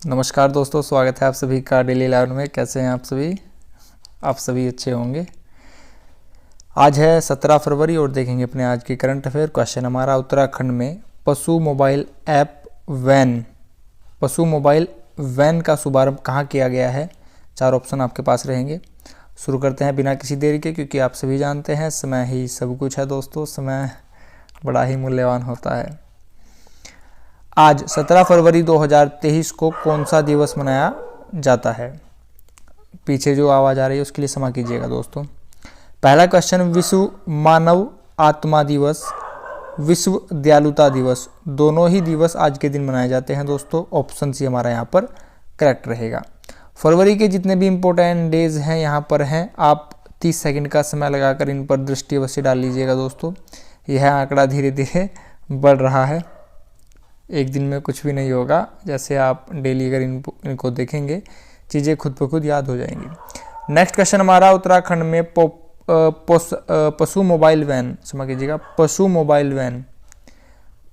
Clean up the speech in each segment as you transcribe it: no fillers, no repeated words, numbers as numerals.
नमस्कार दोस्तों, स्वागत है आप सभी का डेली लर्न में। कैसे हैं आप सभी अच्छे होंगे। आज है 17 फरवरी और देखेंगे अपने आज की करंट अफेयर। क्वेश्चन हमारा, उत्तराखंड में पशु मोबाइल वैन का शुभारंभ कहाँ किया गया है। 4 ऑप्शन आपके पास रहेंगे। शुरू करते हैं बिना किसी देरी के, क्योंकि आप सभी जानते हैं समय ही सब कुछ है दोस्तों। समय बड़ा ही मूल्यवान होता है। आज 17 फरवरी 2023 को कौन सा दिवस मनाया जाता है। पीछे जो आवाज़ आ रही है उसके लिए क्षमा कीजिएगा दोस्तों। पहला क्वेश्चन, विश्व मानव आत्मा दिवस, विश्व दयालुता दिवस, दोनों ही दिवस आज के दिन मनाए जाते हैं दोस्तों। ऑप्शन सी हमारा यहाँ पर करेक्ट रहेगा। फरवरी के जितने भी इम्पोर्टेंट डेज हैं यहाँ पर हैं। आप 30 सेकंड का समय लगाकर इन पर दृष्टि अवश्य डाल लीजिएगा दोस्तों। यह आंकड़ा धीरे धीरे बढ़ रहा है। एक दिन में कुछ भी नहीं होगा। जैसे आप डेली अगर इनको देखेंगे, चीज़ें खुद ब खुद याद हो जाएंगी। नेक्स्ट क्वेश्चन हमारा, उत्तराखंड में पशु मोबाइल वैन, क्षमा कीजिएगा, पशु मोबाइल वैन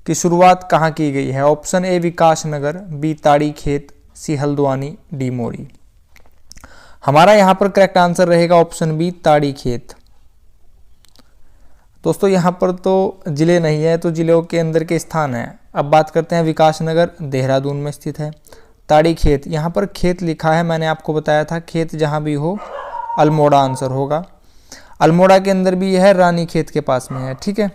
की शुरुआत कहाँ की गई है। ऑप्शन ए विकास नगर, बी ताड़ी खेत, सी हल्द्वानी, डी मोरी। हमारा यहाँ पर करेक्ट आंसर रहेगा ऑप्शन बी ताड़ी खेत। दोस्तों यहाँ पर तो जिले नहीं है, तो जिलों के अंदर के स्थान है। अब बात करते हैं विकास नगर, देहरादून में स्थित है। ताड़ी खेत, यहाँ पर खेत लिखा है, मैंने आपको बताया था खेत जहाँ भी हो अल्मोड़ा आंसर होगा। अल्मोड़ा के अंदर भी यह रानी खेत के पास में है। ठीक है,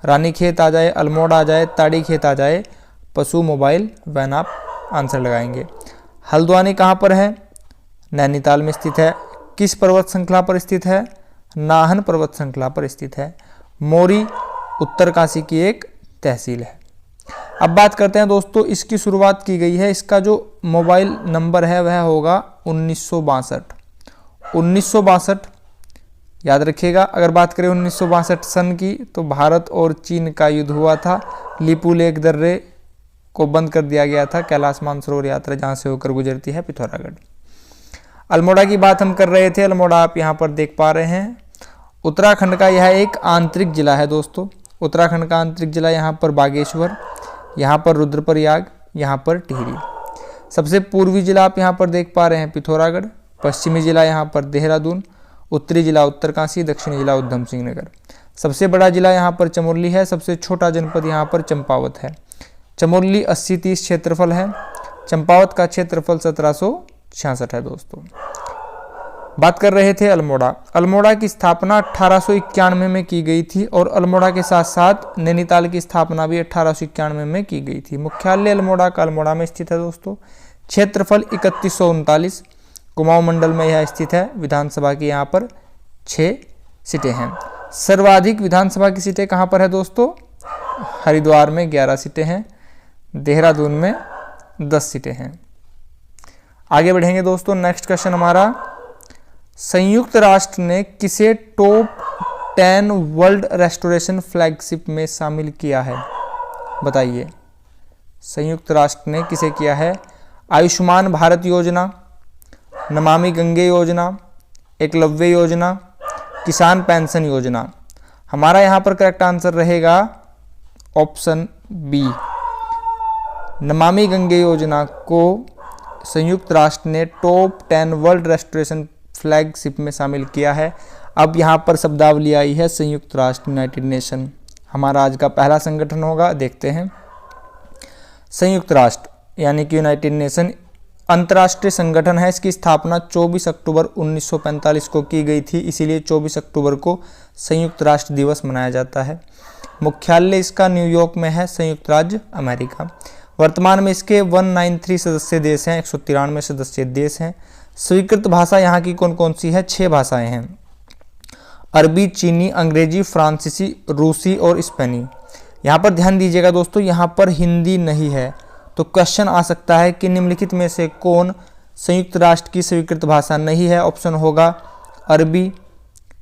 रानी खेत आ जाए, अल्मोड़ा आ जाए, ताड़ी खेत आ जाए, पशु मोबाइल वैन आप आंसर लगाएंगे। हल्द्वानी कहाँ पर है, नैनीताल में स्थित है। किस पर्वत श्रृंखला पर स्थित है, नाहन पर्वत श्रृंखला पर स्थित है। मोरी उत्तरकाशी की एक तहसील है। अब बात करते हैं दोस्तों, इसकी शुरुआत की गई है, इसका जो मोबाइल नंबर है वह होगा 1962 याद रखिएगा। अगर बात करें 1962 सन की, तो भारत और चीन का युद्ध हुआ था। लिपू लेक दर्रे को बंद कर दिया गया था, कैलाश मानसरोवर यात्रा जहाँ से होकर गुजरती है पिथौरागढ़। अल्मोड़ा की बात हम कर रहे थे, अल्मोड़ा आप यहाँ पर देख पा रहे हैं। उत्तराखंड का यह एक आंतरिक जिला है दोस्तों। उत्तराखंड का आंतरिक जिला यहाँ पर बागेश्वर, यहाँ पर रुद्रप्रयाग, यहाँ पर टिहरी। सबसे पूर्वी जिला आप यहाँ पर देख पा रहे हैं पिथौरागढ़, पश्चिमी जिला यहाँ पर देहरादून, उत्तरी जिला उत्तरकाशी, दक्षिणी जिला उधम सिंह नगर। सबसे बड़ा जिला यहाँ पर चमोली है, सबसे छोटा जनपद यहाँ पर चंपावत है। चमोली 80-30 क्षेत्रफल है, चंपावत का क्षेत्रफल 1766 है दोस्तों। बात कर रहे थे अल्मोड़ा। अल्मोड़ा की स्थापना 1891 में की गई थी और अल्मोड़ा के साथ साथ नैनीताल की स्थापना भी 1891 में की गई थी। मुख्यालय अल्मोड़ा का अल्मोड़ा में स्थित है दोस्तों। क्षेत्रफल 3139, कुमाऊं मंडल में यह स्थित है। विधानसभा की यहाँ पर 6 सीटें हैं। सर्वाधिक विधानसभा की सीटें कहाँ पर है दोस्तों, हरिद्वार में 11 सीटें हैं, देहरादून में 10 सीटें हैं। आगे बढ़ेंगे दोस्तों। नेक्स्ट क्वेश्चन हमारा, संयुक्त राष्ट्र ने किसे टॉप 10 वर्ल्ड रेस्टोरेशन फ्लैगशिप में शामिल किया है, बताइए। संयुक्त राष्ट्र ने किसे किया है। आयुष्मान भारत योजना, नमामि गंगे योजना, एकलव्य योजना, किसान पेंशन योजना। हमारा यहाँ पर करेक्ट आंसर रहेगा ऑप्शन बी। नमामि गंगे योजना को संयुक्त राष्ट्र ने टॉप 10 वर्ल्ड रेस्टोरेशन फ्लैगशिप में शामिल किया है। अब यहाँ पर शब्दावली आई है संयुक्त राष्ट्र, यूनाइटेड नेशन। हमारा आज का पहला संगठन होगा, देखते हैं। संयुक्त राष्ट्र यानी कि यूनाइटेड नेशन अंतर्राष्ट्रीय संगठन है। इसकी स्थापना 24 अक्टूबर 1945 को की गई थी, इसीलिए 24 अक्टूबर को संयुक्त राष्ट्र दिवस मनाया जाता है। मुख्यालय इसका न्यूयॉर्क में है, संयुक्त राज्य अमेरिका। वर्तमान में इसके 193 सदस्य देश हैं, 193 सदस्य देश हैं। स्वीकृत भाषा यहाँ की कौन कौन सी है, 6 भाषाएं हैं। अरबी, चीनी, अंग्रेजी, फ्रांसीसी, रूसी और स्पेनी। यहाँ पर ध्यान दीजिएगा दोस्तों, यहाँ पर हिंदी नहीं है। तो क्वेश्चन आ सकता है कि निम्नलिखित में से कौन संयुक्त राष्ट्र की स्वीकृत भाषा नहीं है। ऑप्शन होगा अरबी,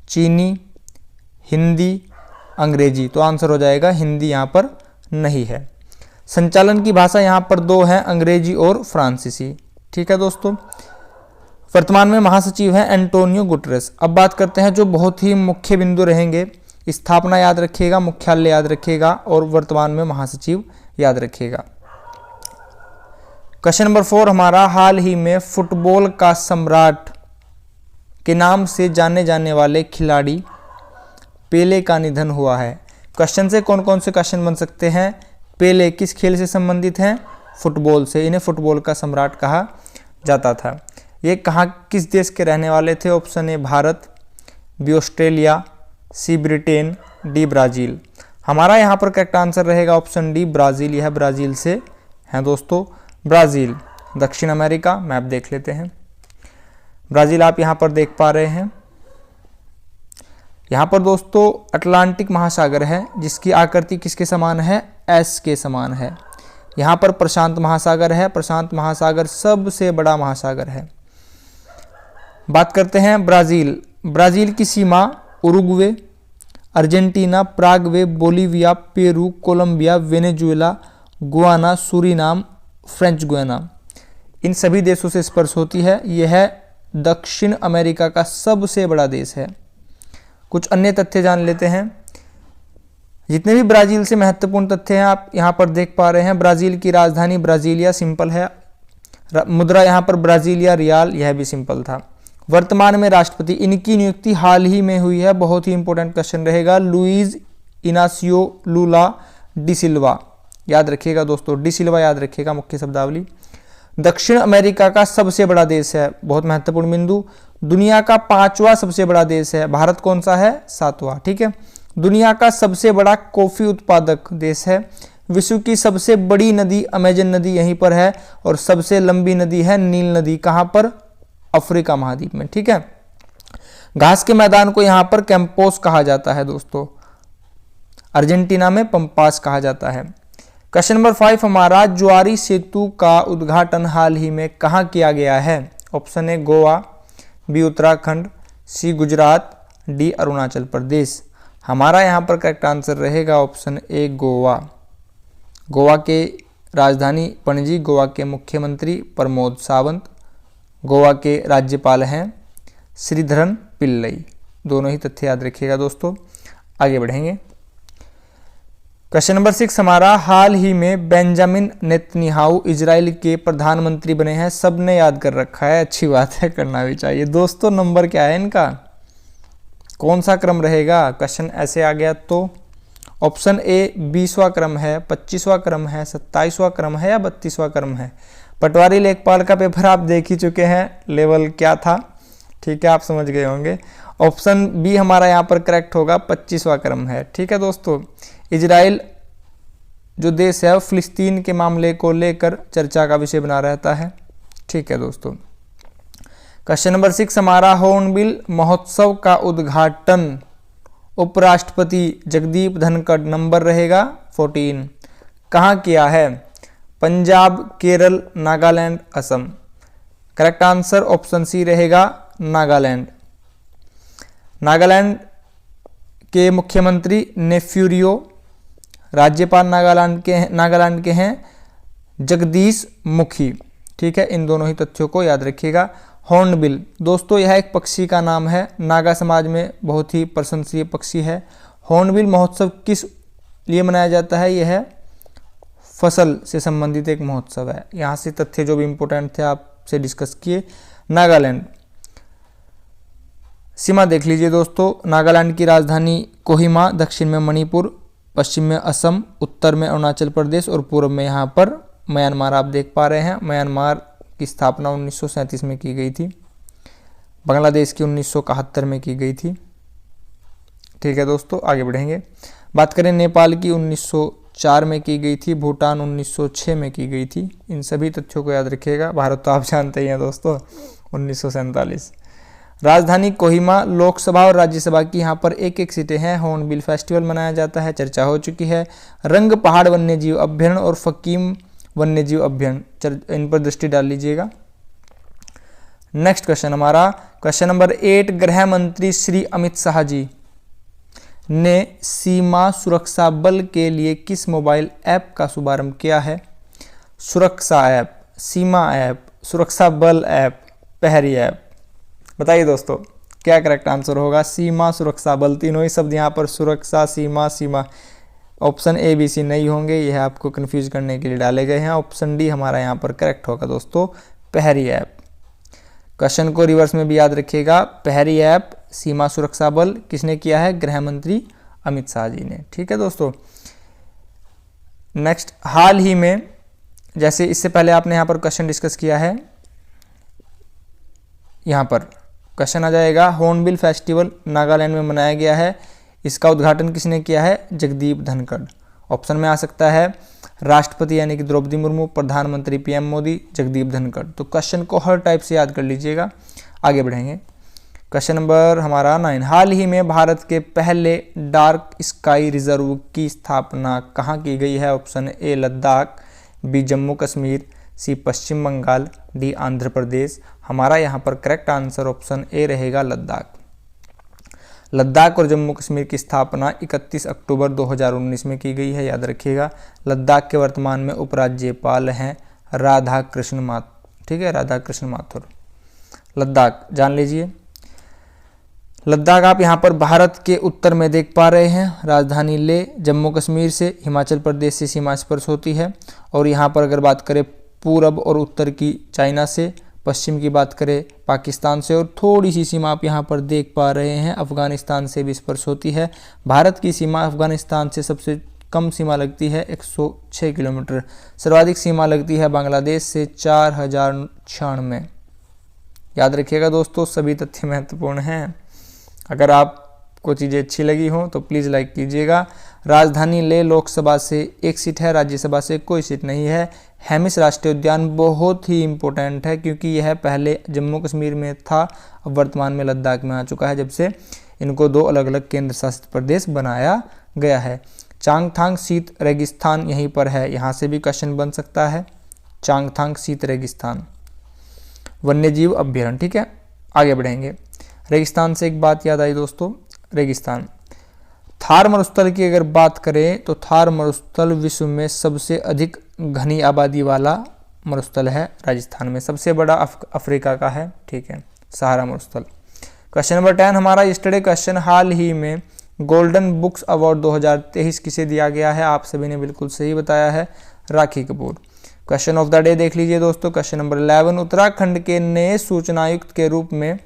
चीनी, हिंदी, अंग्रेजी। तो आंसर हो जाएगा हिंदी यहाँ पर नहीं है। संचालन की भाषा यहाँ पर 2 हैं, अंग्रेजी और फ्रांसीसी। ठीक है दोस्तों। वर्तमान में महासचिव हैं एंटोनियो गुटरेस। अब बात करते हैं जो बहुत ही मुख्य बिंदु रहेंगे। स्थापना याद रखिएगा, मुख्यालय याद रखिएगा और वर्तमान में महासचिव याद रखिएगा। क्वेश्चन नंबर 4 हमारा, हाल ही में फुटबॉल का सम्राट के नाम से जाने जाने वाले खिलाड़ी पेले का निधन हुआ है। क्वेश्चन से कौन कौन से क्वेश्चन बन सकते हैं? पेले किस खेल से संबंधित हैं? फुटबॉल से। इन्हें फुटबॉल का सम्राट कहा जाता था। ये कहाँ किस देश के रहने वाले थे? Option A Bharat, B Australia, C Britain, D Brazil. हमारा यहाँ पर करेक्ट आंसर रहेगा ऑप्शन डी ब्राज़ील। यह ब्राज़ील से हैं दोस्तों। ब्राज़ील दक्षिण अमेरिका, मैप देख लेते हैं। ब्राज़ील आप यहाँ पर देख पा रहे हैं। यहाँ पर दोस्तों अटलांटिक महासागर है जिसकी आकृति किसके समान है? एस के समान है। यहाँ पर प्रशांत महासागर है। प्रशांत महासागर सबसे बड़ा महासागर है। बात करते हैं ब्राज़ील। ब्राज़ील की सीमा Uruguay, Argentina, Paraguay, Bolivia, Peru, Colombia, Venezuela, Guyana, Suriname, French Guiana, इन सभी देशों से स्पर्श होती है। यह दक्षिण अमेरिका का सबसे बड़ा देश है। कुछ अन्य तथ्य जान लेते हैं। जितने भी ब्राज़ील से महत्वपूर्ण तथ्य हैं आप यहाँ पर देख पा रहे हैं। ब्राज़ील की राजधानी ब्राज़ीलिया सिंपल है। मुद्रा यहाँ पर ब्राज़ीलिया रियाल, यह भी सिंपल था। वर्तमान में राष्ट्रपति, इनकी नियुक्ति हाल ही में हुई है। बहुत ही इंपॉर्टेंट क्वेश्चन रहेगा। लुइज इनासियो लूला डी सिल्वा, याद रखिएगा दोस्तों, डी सिल्वा याद रखिएगा मुख्य शब्दावली। दक्षिण अमेरिका का सबसे बड़ा देश है, बहुत महत्वपूर्ण बिंदु। दुनिया का 5वां सबसे बड़ा देश है। भारत कौन सा है? 7वां। ठीक है। दुनिया का सबसे बड़ा कॉफी उत्पादक देश है। विश्व की सबसे बड़ी नदी अमेजन नदी यहीं पर है और सबसे लंबी नदी है नील नदी। कहां पर? अफ्रीका महाद्वीप में। ठीक है। घास के मैदान को यहां पर कैंपोस कहा जाता है दोस्तों। अर्जेंटीना में पंपास कहा जाता है। क्वेश्चन नंबर 5 हमारा, ज्वारी सेतु का उद्घाटन हाल ही में कहां किया गया है? Option A Goa, B Uttarakhand, C Gujarat, D Arunachal Pradesh. हमारा यहां पर करेक्ट आंसर रहेगा ऑप्शन ए गोवा। गोवा के राजधानी पणजी, गोवा के मुख्यमंत्री प्रमोद सावंत, गोवा के राज्यपाल हैं श्रीधरन पिल्लई। दोनों ही तथ्य याद रखिएगा दोस्तों। आगे बढ़ेंगे। क्वेश्चन नंबर 6 हमारा, हाल ही में बेंजामिन नेतन्याहू इजराइल के प्रधानमंत्री बने हैं। सबने याद कर रखा है, अच्छी बात है, करना भी चाहिए दोस्तों। नंबर क्या है इनका? कौन सा क्रम रहेगा? क्वेश्चन ऐसे आ गया तो ऑप्शन ए 20वां क्रम है, 25वां क्रम है, 27वां क्रम है या 32वां क्रम है। पटवारी लेखपाल का पेपर आप देख ही चुके हैं, लेवल क्या था। ठीक है, आप समझ गए होंगे। ऑप्शन बी हमारा यहाँ पर करेक्ट होगा, 25वां क्रम है। ठीक है दोस्तों। इजराइल जो देश है वो फिलिस्तीन के मामले को लेकर चर्चा का विषय बना रहता है। ठीक है दोस्तों। क्वेश्चन नंबर 6 हमारा, हॉर्नबिल महोत्सव का उद्घाटन उपराष्ट्रपति जगदीप धनखड़, नंबर रहेगा 14, कहाँ किया है? Punjab, Kerala, Nagaland, Assam. Correct answer option C रहेगा नागालैंड। नागालैंड के मुख्यमंत्री नेफ्यूरियो, राज्यपाल नागालैंड के हैं जगदीश मुखी। ठीक है, इन दोनों ही तथ्यों को याद रखिएगा। हॉर्नबिल दोस्तों यह एक पक्षी का नाम है, नागा समाज में बहुत ही प्रशंसनीय पक्षी है। हॉर्नबिल महोत्सव किस लिए मनाया जाता है? यह फसल से संबंधित एक महोत्सव है। यहाँ से तथ्य जो भी इंपॉर्टेंट थे आपसे डिस्कस किए। नागालैंड सीमा देख लीजिए दोस्तों। नागालैंड की राजधानी कोहिमा, दक्षिण में मणिपुर, पश्चिम में असम, उत्तर में अरुणाचल प्रदेश और पूर्व में यहाँ पर म्यांमार आप देख पा रहे हैं। म्यांमार की स्थापना 1937 में की गई थी। बांग्लादेश की 1971 में की गई थी। ठीक है दोस्तों, आगे बढ़ेंगे। बात करें नेपाल की 1904 में की गई थी। भूटान 1906 में की गई थी। इन सभी तथ्यों को याद रखिएगा। भारत तो आप जानते ही हैं दोस्तों, 1947। राजधानी कोहिमा, लोकसभा और राज्यसभा की यहाँ पर एक एक सीटें हैं। हॉर्नबिल फेस्टिवल मनाया जाता है, चर्चा हो चुकी है। रंग पहाड़ वन्यजीव अभ्यारण्य और फकीम वन्यजीव अभ्यारण्य, इन पर दृष्टि डाल लीजिएगा। नेक्स्ट क्वेश्चन हमारा, क्वेश्चन नंबर 8, गृह मंत्री श्री अमित शाह जी ने सीमा सुरक्षा बल के लिए किस मोबाइल ऐप का शुभारंभ किया है? सुरक्षा ऐप, सीमा ऐप, सुरक्षा बल ऐप, प्रहरी ऐप। बताइए दोस्तों क्या करेक्ट आंसर होगा? सीमा, सुरक्षा बल, तीनों ही शब्द यहाँ पर सुरक्षा, सीमा, सीमा ऑप्शन ए बी सी नहीं होंगे, यह आपको कंफ्यूज करने के लिए डाले गए हैं। ऑप्शन डी हमारा यहाँ पर करेक्ट होगा दोस्तों, पहरी ऐप। क्वेश्चन को रिवर्स में भी याद रखिएगा, पहरी ऐप सीमा सुरक्षा बल किसने किया है? गृह मंत्री अमित शाह जी ने। ठीक है दोस्तों, नेक्स्ट, हाल ही में, जैसे इससे पहले आपने यहाँ पर क्वेश्चन डिस्कस किया है, यहाँ पर क्वेश्चन आ जाएगा, हॉर्नबिल फेस्टिवल नागालैंड में मनाया गया है, इसका उद्घाटन किसने किया है? जगदीप धनखड़। ऑप्शन में आ सकता है राष्ट्रपति यानी कि द्रौपदी मुर्मू, प्रधानमंत्री पीएम मोदी, जगदीप धनखड़। तो क्वेश्चन को हर टाइप से याद कर लीजिएगा। आगे बढ़ेंगे, क्वेश्चन नंबर हमारा 9, हाल ही में भारत के पहले डार्क स्काई रिजर्व की स्थापना कहाँ की गई है? Option A Ladakh, B Jammu Kashmir, C Paschim Bangal, D Andhra Pradesh. हमारा यहाँ पर करेक्ट आंसर ऑप्शन ए रहेगा लद्दाख। लद्दाख और जम्मू कश्मीर की स्थापना 31 अक्टूबर 2019 में की गई है, याद रखिएगा। लद्दाख के वर्तमान में उपराज्यपाल हैं राधा कृष्ण माथुर। ठीक है, राधा कृष्ण माथुर। लद्दाख जान लीजिए। लद्दाख आप यहाँ पर भारत के उत्तर में देख पा रहे हैं, राजधानी ले जम्मू कश्मीर से हिमाचल प्रदेश से सीमा स्पर्श होती है, और यहाँ पर अगर बात करें पूरब और उत्तर की चाइना से, पश्चिम की बात करें पाकिस्तान से, और थोड़ी सी सीमा आप यहाँ पर देख पा रहे हैं अफगानिस्तान से भी स्पर्श होती है। भारत की सीमा अफगानिस्तान से सबसे कम सीमा लगती है 106 किलोमीटर, सर्वाधिक सीमा लगती है बांग्लादेश से 4096। याद रखिएगा दोस्तों, सभी तथ्य महत्वपूर्ण हैं। अगर आपको चीज़ें अच्छी लगी हों तो प्लीज़ लाइक कीजिएगा। राजधानी लेह लोकसभा से 1 सीट है, राज्यसभा से कोई सीट नहीं है। हेमिस राष्ट्रीय उद्यान बहुत ही इम्पोर्टेंट है, क्योंकि यह पहले जम्मू कश्मीर में था, अब वर्तमान में लद्दाख में आ चुका है, जब से इनको 2 अलग अलग केंद्र शासित प्रदेश बनाया गया है। चांगथांग शीत रेगिस्तान यहीं पर है, यहाँ से भी क्वेश्चन बन सकता है। चांगथांग शीत रेगिस्तान वन्यजीव अभ्यारण्य। ठीक है, आगे बढ़ेंगे। रेगिस्तान से एक बात याद आई दोस्तों, रेगिस्तान, थार मरुस्थल की अगर बात करें तो थार मरुस्थल विश्व में सबसे अधिक घनी आबादी वाला मरुस्थल है, राजस्थान में। सबसे बड़ा अफ्रीका का है। ठीक है, सहारा मरुस्थल। क्वेश्चन नंबर 10 हमारा यस्टरडे क्वेश्चन, हाल ही में गोल्डन बुक्स अवार्ड 2023 किसे दिया गया है? आप सभी ने बिल्कुल सही बताया है, Rakhi Kapoor. Question of the day देख लीजिए दोस्तों, क्वेश्चन नंबर 11, उत्तराखंड के नए सूचनायुक्त के रूप में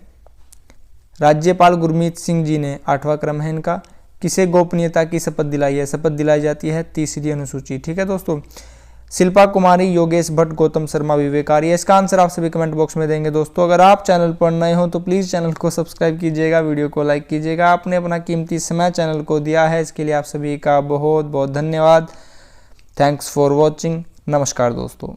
राज्यपाल गुरमीत सिंह जी ने, 8वां क्रम है इनका, किसे गोपनीयता की शपथ दिलाई है? शपथ दिलाई जाती है 3री अनुसूची। ठीक है दोस्तों, शिल्पा कुमारी, योगेश भट्ट, गौतम शर्मा, विवेक आर्य। इसका आंसर आप सभी कमेंट बॉक्स में देंगे दोस्तों। अगर आप चैनल पर नए हो तो प्लीज़ चैनल को सब्सक्राइब कीजिएगा, वीडियो को लाइक कीजिएगा। आपने अपना कीमती समय चैनल को दिया है, इसके लिए आप सभी का बहुत बहुत धन्यवाद। Thanks for watching. नमस्कार दोस्तों।